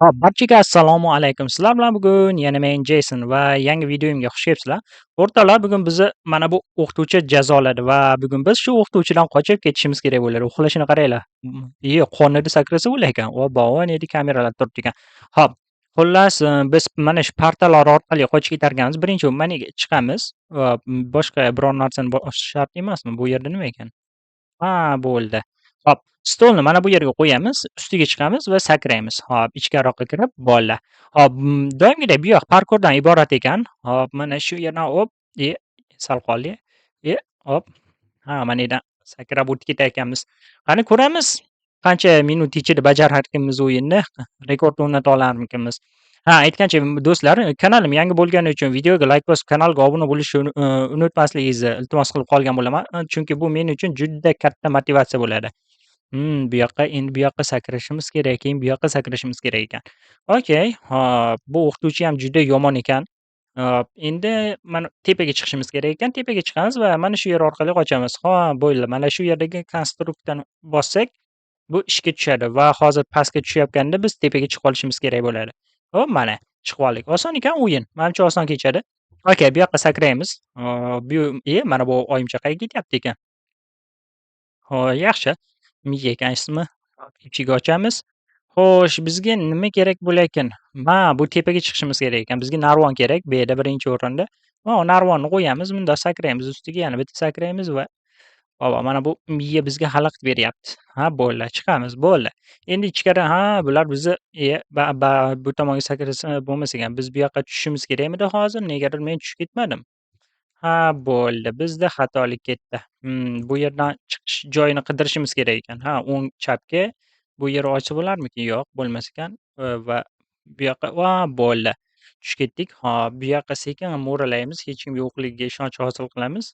Hop, barchaga assalomu alaykum. Sizlar bilan bugun yana men Jason va yangi videomga xush kelibsizlar. O'rtoqlar, bugun bizni mana bu o'qituvchi jazoladi va bugun biz shu o'qituvchidan qochib ketishimiz kerak bo'ladi. Uxlashini qaranglar. Qornida sakrasa bo'lar ekan. Va bovon edi kameralar turibdi ekan. Hop, xullas, biz mana shu partalar orqali qochib ketar ekanmiz. Birinchi mana chiqamiz va boshqa biror narsani bosish shart emasmi? Bu yerda nima ekan? Ha, bo'ldi. Hop, stolni mana bu yerga qo'yamiz, ustiga chiqamiz va sakraymiz. Hop, ichkariroqqa kirib, bo'ldi. Hop, doimgidek bu yoq parkurdan iborat ekan. Hop, mana shu yerdan hop, sal qoldi. Hop, ha, mana yerdan sakrab o'tib ketayotganmiz. Qani ko'ramiz, qancha minut ichida bajararkanmiz o'yinni, rekord o'rnata olarmikanmiz. Ha, aytgancha do'stlar, kanalim yangi bo'lgani uchun videoga layk bosib, kanalga obuna bo'lishni unutmasligingizni iltimos qilib qolgan bo'laman. Chunki bu men uchun juda katta motivatsiya bo'ladi. Bu yoqqa endi bu yoqqa sakrashimiz kerak, keyin bu yoqqa sakrashimiz kerak ekan. Okay, hop, bu o'qituvchi ham juda yomon ekan. Hop, endi mana tepaga chiqishimiz kerak ekan. Tepaga chiqamiz va mana shu yer orqali qochamiz. Bo'ldi. Mana shu yerdagi konstruktani bossak, bu ishga tushadi va hozir pastga tushayotganda biz tepaga chiqib olishimiz kerak bo'ladi. Hop, mana chiqib oldik. Oson ekan o'yin. Menimcha oson kechadi. Okay, bu yoqqa sakraymiz. Mana bu oyimcha qayerga ketyapti ekan? Yaxshi. Miya ekansizmi? Ichiga ochamiz. Xo'sh, bizga nima kerak bo'larkan? Bu tepaga chiqishimiz kerak ekan. Bizga narvon kerak bu yerda birinchi o'rinda. Narvonni qo'yamiz, bundoq sakraymiz, ustiga yana bitta sakraymiz va mana bu miya bizga xalaqit beryapti. Bo'ldi, chiqamiz, bo'ldi. Endi ichkari bular bizni ba ba bu tomonga sakrasa bo'lmas ekan. Biz bu yoqqa tushishimiz kerakmidi hozir? Negadir men tushib ketmadim. Bo'ldi. Bizda xatolik ketdi. Bu yerdan chiqish joyini qidirishimiz kerak ekan. O'ng chapga. Bu yer ochsa bo'larmikin? Yo'q, bo'lmas ekan. Va bu yoqqa bo'ldi. Tushib ketdik. Hop, bu yoqqa sekin mo'ralaymiz. Hech kim yo'qligiga ishonch hosil qilamiz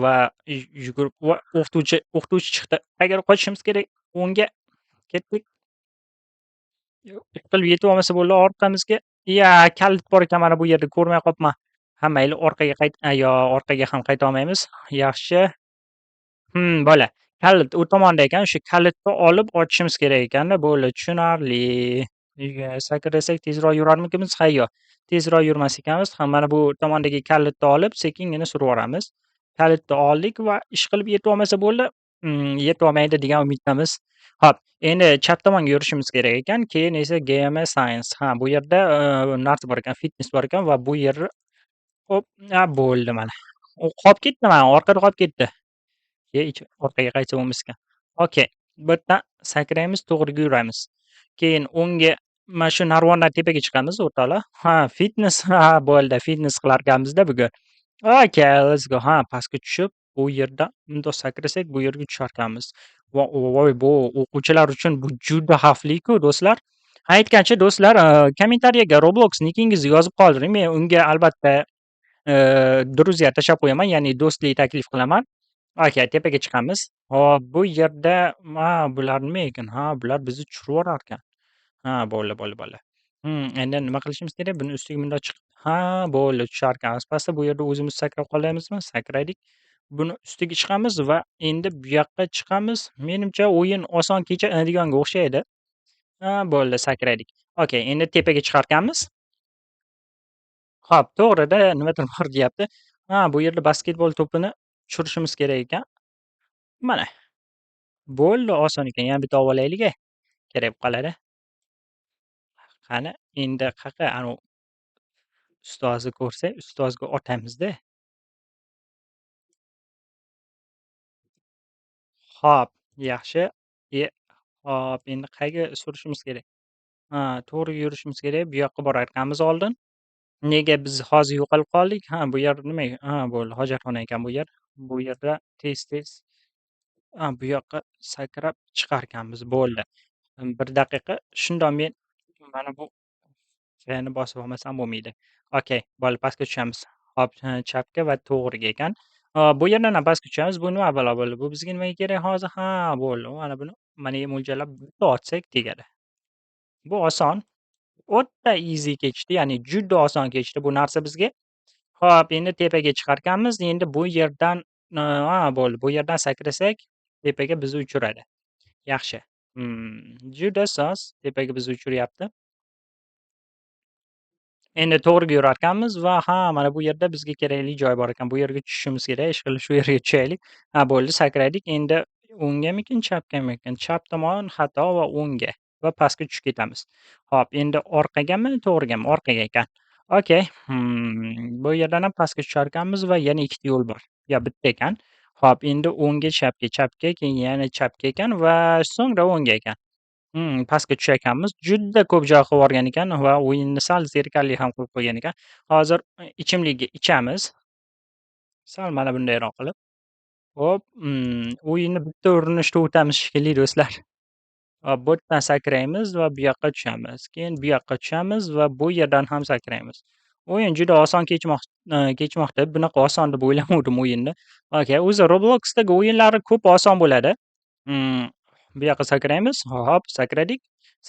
va yugurib o'qituvchi chiqdi. Agar qochishimiz kerak. O'ngga ketdik. Qilib yetib olmasa bo'ldi orqamizga. Kalit bor ekan mana bu yerda ko'rmay qolibman. Mayli orqaga orqaga ham qayta olmaymiz. Yaxshi. Bo'ldi. Kalit u tomonda ekan. O'sha kalitni olib ochishimiz kerak ekanda. Bo'ldi, tushunarli. Sakrasak tezroq yurarmikanmiz? Yo'q. Tezroq yurmas ekanmiz. Mana bu tomondagi kalitni olib sekingina survoramiz. Kalitni oldik va ishqilib yetib olmasa bo'ldi. Yetib olmaydi degan umiddamiz. Hop, endi chap tomonga yurishimiz kerak ekan. Keyin esa GM Science. Bu yerda narsa bor ekan, fitness bor ekan va bu yer hop, bo'ldi mana. U qolib ketdi mana, orqada qolib ketdi. Orqaga qaytsa bo'lmas ekan. Okay, bu yerdan sakraymiz, to'g'riga yuramiz. Keyin o'ngga mana shu narvondan tepaga chiqamiz o'rtoqlar. Fitness, bo'ldi, fitness qilarkanmiz-da bugun. Okay, let's go. Pastga tushib, bu yerdan bundoq sakrasak, bu yerga tusharkanmiz. Voy, bu o'quvchilar uchun bu juda xavfli-ku do'stlar. Aytgancha do'stlar, kommentariyaga Roblox nikingizni yozib qoldiring. Men unga albatta druzya tashlab qo'yaman, ya'ni do'stlik taklif qilaman. Okay, tepaga chiqamiz. Hop, bu yerda bular nima ekan? Bular bizni tushirib yuborarkan. Bo'ldi, bo'ldi, bo'ldi. Endi nima qilishimiz kerak? Buni ustiga bundoq chiqib bo'ldi, tusharkanmiz. Pastda bu yerda o'zimiz sakrab qolamizmi? Sakraydik. Buni ustiga chiqamiz va endi bu yoqqa chiqamiz. Menimcha o'yin oson kechadiganga o'xshaydi. Bo'ldi, sakraydik. Okay, endi tepaga chiqarkanmiz. Hop, to'g'rida nimadir bor deyapti. Bu yerda basketbol to'pini tushirishimiz kerak ekan. Mana. Bo'ldi, oson ekan. Yana bitta ovolaylik-a. Kerak bo'lib qoladi. Qani, endi qayoqqa anavi ustozni ko'rsak, ustozga otamiz-da. Hop, yaxshi. Hop, endi qayerga surishimiz kerak? To'g'ri yurishimiz kerak. Bu yoqqa borarkanmiz oldin. Nega biz hozir yo'qolib qoldik? Bu yer nima? Bo'ldi, hojatxona ekan bu yer. Bu yerda tez-tez bu yoqqa sakrab chiqarkanmiz. Bo'ldi. 1 daqiqa. Shundoq men mana bu Fni bosib olmasam bo'lmaydi. Okay, bo'ldi, pastga tushamiz. Hop, chapga va to'g'riga ekan. Bu yerdan ham pastga tushamiz. Bu nima balo bo'ldi? Bu bizga nimaga kerak hozir? Bo'ldi. Mana buni maniga mo'ljallab bitta otsak tegadi. Bu oson. O'ta easy kechdi, ya'ni juda oson kechdi bu narsa bizga. Hop, endi tepaga chiqarkanmiz. Endi bu yerdan bo'ldi. Bu yerdan sakrasak tepaga bizni uchiradi. Yaxshi. Juda soz tepaga bizni uchiryapti. Endi to'g'riga yurarkanmiz va ha, mana bu yerda bizga kerakli joy bor ekan. Bu yerga tushishimiz kerak. Ishqilib shu yerga tushaylik. Ha, bo'ldi, sakraydik. Endi o'ngamikin, chapgamikin? Chap tomon xato va o'ngga va pastga tushib ketamiz. Hop, endi orqagami, to'g'rigami? Orqaga ekan. Okay. Bu yerdan ham pastga tusharkanmiz va yana ikkita yo'l bor. Yo, bitta ekan. Hop, endi o'ngga, chapga, chapga, keyin yana chapga ekan va so'ngra o'ngga ekan. Pastga tusharkanmiz. Juda ko'p joy qilib yuborgan ekan va o'yinni sal zerikarli ham qilib qo'ygan ekan. Hozir ichimlikka ichamiz. Sal mana bundayroq qilib. Hop, o'yinni bitta urinishda o'tamiz shekilli do'stlar. Hop, bu yerdan sakraymiz va bu yoqqa tushamiz. Keyin bu yoqqa tushamiz va bu yerdan ham sakraymiz. O'yin juda oson kechmoqda. Bunaqa oson deb o'ylamovdim o'yinni. Okay, o'zi Robloxdagi o'yinlari ko'p oson bo'ladi. Mmm, bu yoqqa sakraymiz. Hop, sakradik,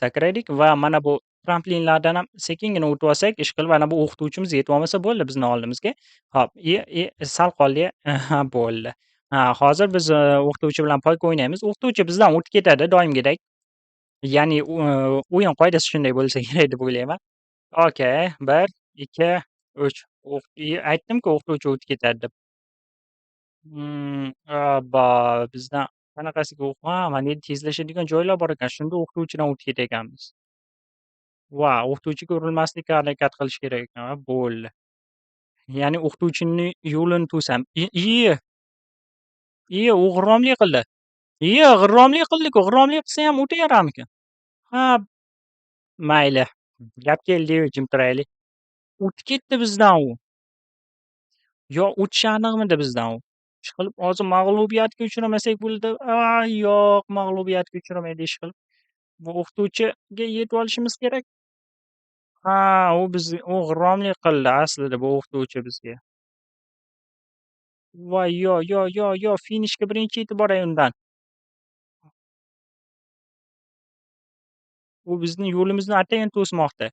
sakradik va mana bu tramplinlardan ham sekingina o'tib olsak, ishqilib mana bu o'qituvchimiz yetib olmasa bo'ldi bizni oldimizga. Hop, sal qoldi. Ha, bo'ldi. Ha, hozir biz, o'qituvchi bilan poyga o'ynaymiz. O'qituvchi bizdan o'tib ketadi doimgidek. Ya'ni, o'yin qoidasi shunday bo'lsa kerak deb o'ylayman. Okay, 1, 2, 3. Aytdimku o'qituvchi o'tib ketadi deb. Obbo, bizdan qanaqasiga mana endi tezlashadigan joylar bor ekan. Shunda o'qituvchidan o'tib ketar ekanmiz. O'qituvchiga urilmaslikka harakat qilish kerak ekan. Bo'ldi. Ya'ni o'qituvchini yo'lini to'sam. U g'irromlik qildi. G'irromlik qildi-ku. G'irromlik qilsa ham o'taverarmikan? Ha, mayli. Gap keldi-yu, jim turaylik. O'tib ketdi bizdan u. Yo, o'tishi aniqmidi bizdan u? Ishqilib hozir mag'lubiyatga uchramasak bo'ldi. Yo'q, mag'lubiyatga uchramaydi ishqilib. Bu o'qituvchiga yetib olishimiz kerak. Ha, u g'irromlik qildi aslida bu o'qituvchi bizga. Voy, yo, finishga birinchi yetib boray undan. U bizning yo'limizni atayin to'smoqda.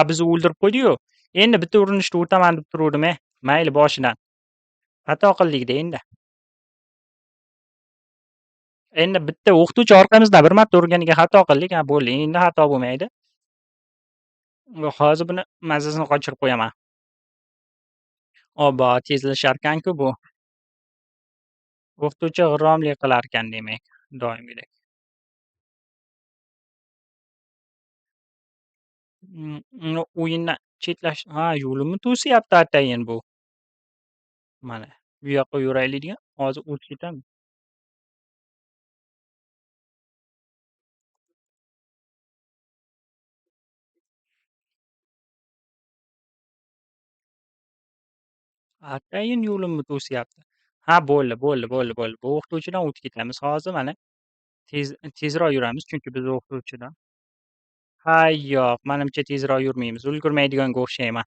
Bizni o'ldirib qo'ydi-yu. Endi bitta urinishda o'taman deb turuvdim-a. Mayli boshidan. Xato qildik-da endi. Endi bitta o'qituvchi orqamizdan bir marta urganiga xato qildik. Ha, bo'ldi. Endi xato bo'lmaydi. Hozir buni mazasini qochirib qo'yaman. Obbo, tezlasharkan-ku bu. O'qituvchi g'irromlik qilarkan demak, doimgidek. O'yindan yo'limni to'syapti atayin bu. Mana bu yoqqa yuraylik degan. Hozir o'tib ketamiz. Atayin yo'limni to'syapti. Ha, bo'ldi. Bu o'qituvchidan o'tib ketamiz. Hozir mana tezroq yuramiz, chunki biz o'qituvchidan. Yo'q, menimcha tezroq yurmaymiz. Ulgurmaydiganga o'xshayman.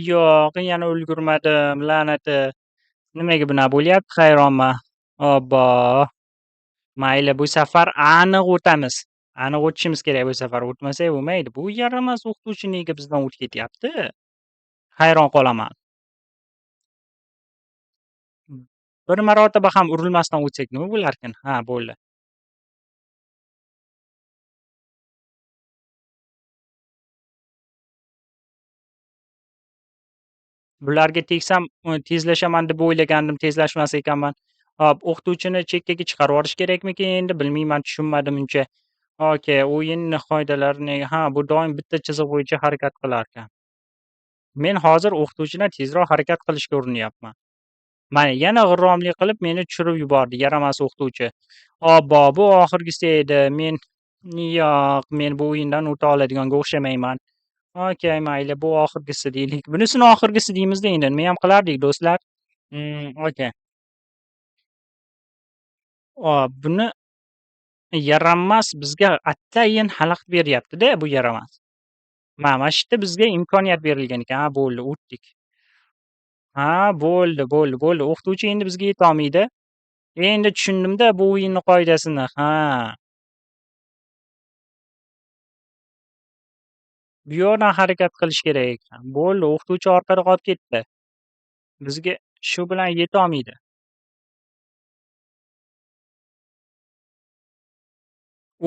Yo'q, yana ulgurmadim, la'nati. Nimaga bunaqa bo'lyapti, hayronman. Obbo. Mayli, bu safar aniq o'tamiz. Aniq o'tishimiz kerak bu safar. O'tmasak bo'lmaydi. Bu yaramas o'qituvchi nega bizdan o'tib ketyapti? Hayron qolaman. Bir marotaba ham urilmasdan o'tsak nima bo'larkin? Ha, bo'ldi. Bularga tegsam, tezlashaman deb o'ylagandim, tezlashmas ekanman. Hop, o'qituvchini chekkaga chiqarib yuborish kerakmikin endi? Bilmayman, tushunmadim uncha. Okay, o'yinni qoidalarini bu doim bitta chiziq bo'yicha harakat qilarkan. Men hozir o'qituvchidan tezroq harakat qilishga urinyapman. Mana yana g'irromlik qilib meni tushirib yubordi, yaramas o'qituvchi. Obbo, bu oxirgisi edi. Yo'q, men bu o'yindan o'ta oladiganga o'xshamayman. Okay, mayli, bu oxirgisi deylik. Bunisini oxirgisi deymizda endi, nima ham qilardik do'stlar? Okay. Buni yaramas bizga atayin xalaqit beryapti-da, bu yaramas. Mana shu yerda bizga imkoniyat berilgan ekan. Bo'ldi, o'tdik. Bo'ldi. O'qituvchi endi bizga yetolmaydi. Endi tushundimda bu o'yinni qoidasini. Bu yoqdan harakat qilish kerak ekan. Bo'ldi, o'qituvchi orqada qolib ketdi. Bizga shu bilan yetolmaydi.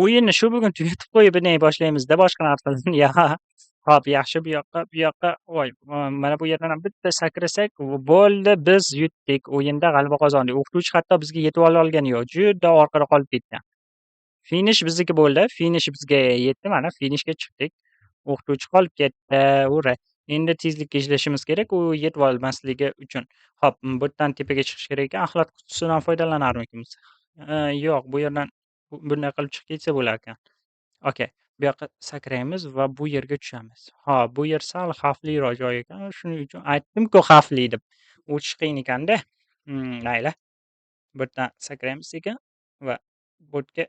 O'yinni shu bugun tugatib qo'yib, ne boshlaymizda boshqa narsadan. Hop, yaxshi bu yoqqa voy, mana bu yerdan ham bitta sakrasak bo'ldi, biz yutdik. O'yinda g'alaba qozondik. O'qituvchi hatto bizga yetib olgani yo'q. Juda orqada qolib ketgan. Finish bizniki bo'ldi. Finish bizga yetdi. Mana finishga chiqdik. O'qituvchi qolib ketdi. Ura. Endi tezlikka ishlashimiz kerak u yetib olmasligi uchun. Hop, bu yerdan tepaga chiqish kerak ekan. Axlat qutisidan foydalanarmikmiz? Yo'q, bu yerdan bunday qilib chiqib ketsa bo'larkan. Okay. Bu yoqqa sakraymiz va bu yerga tushamiz. Hop, bu yer sal xavfliroq joy ekan. Shuning uchun aytdim-ku xavfli deb. O'tish qiyin ekanda. Mayli. Bu yerdan sakraymiz ekan va bu yerga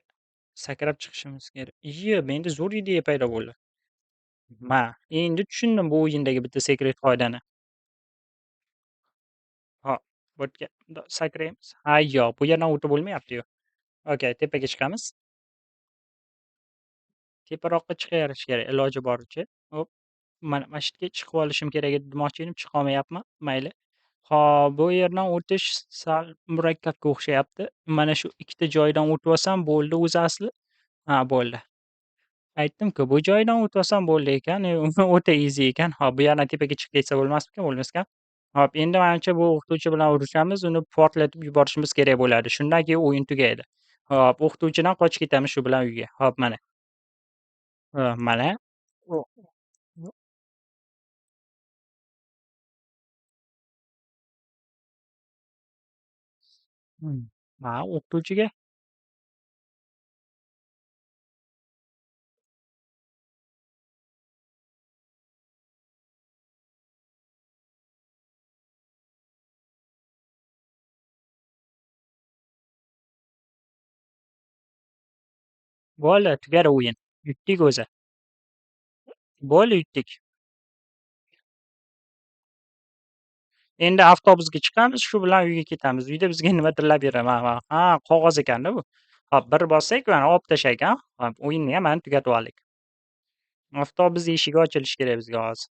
sakrab chiqishimiz kerak. Menda zo'r ideya paydo bo'ldi. Endi tushundim bu o'yindagi bitta sekret qoidani. Hop, bu yerga sakraymiz. Yo'q, bu yerdan o'tib bo'lmayapti-yu. Okay, tepaga chiqamiz. Teparoqqa chiqarish kerak iloji boricha. Hop, mana shu yerga chiqib olishim kerak edi demoqchi edim, chiqolmayapman. Mayli. Hop, bu yerdan o'tish sal murakkabga o'xshayapti. Mana shu ikkita joydan o'tib olsam bo'ldi o'zi asli. Bo'ldi. Aytdim-ku, bu joydan o'tib olsam bo'ldi ekan, o'ta easy ekan. Hop, bu yerdan tepaga chiqib ketsa bo'lmasmikan? Bo'lmaskan. Hop, endi manimcha bu o'qituvchi bilan urushamiz, uni portlatib yuborishimiz kerak bo'ladi. Shundan keyin o'yin tugaydi. Hop, o'qituvchidan qochib ketamiz shu bilan uyga. Hop, mana. Mana. O o'qituvchiga bo'ldi, tugadi o'yin. Yutdik o'zi. Bo'ldi, yutdik. Endi avtobusga chiqamiz, shu bilan uyga ketamiz. Uyda bizga nimadir beradi. Qog'oz ekanda bu. Hop, bir bossak mana olib tashladik, Hop, o'yinni ham mana tugatib oldik. Avtobus eshigi ochilishi kerak bizga hozir.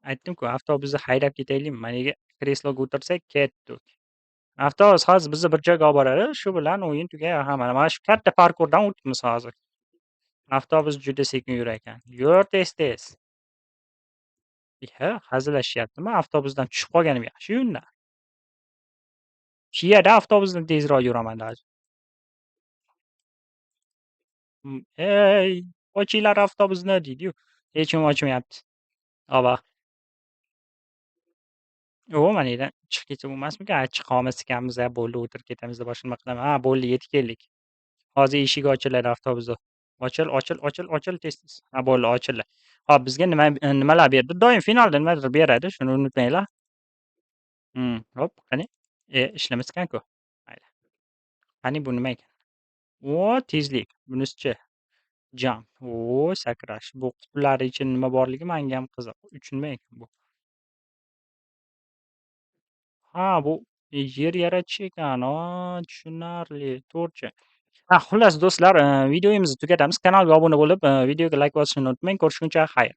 Aytdim-ku, avtobusni haydab ketaylikmi? Maniga kresloga o'tirsak, ketdik. Avtobus hozir bizni bir joyga olib boradi, shu bilan o'yin tugaydi. Mana shu katta parkurdan o'tibmiz hozir. Avtobus juda sekin yurar ekan. Yur tez-tez. Hazillashyaptimi? Avtobusdan tushib qolganim yaxshi-yu undan. Kiyada avtobusdan tezroq yuraman hozir. "Ey, ochinglar avtobusni" deydi-yu. Hech kim ochmayapti. Oba. Mana yerdan chiqib ketsa bo'lmasmikan? Chiqa olmas ekanmiz, bo'ldi o'tirib ketamiz deb boshqa nima qilaman. Bo'ldi yetib keldik. Hozir eshigi ochiladi avtobusni. Ochil, ochil, ochil, ochil tez tez. Bo'ldi ochildi. Hop, bizga nimalar berdi? Doim finalda nimadir beradi, shuni unutmanglar. Hop, qani. Ishlamas ekan-ku. Mayli. Qani bu nima ekan? Tezlik. Bunisi-chi? Jump. Sakrash. Bu qutilar ichida nima borligi menga ham qiziq. Nima ekan bu? Bu yer yaratish ekan. Tushunarli. To'g'richa. Xullas do'stlar, videomizni tugatamiz. Kanalga obuna bo'lib, videoga layk bosishni unutmang. Ko'rishguncha xayr.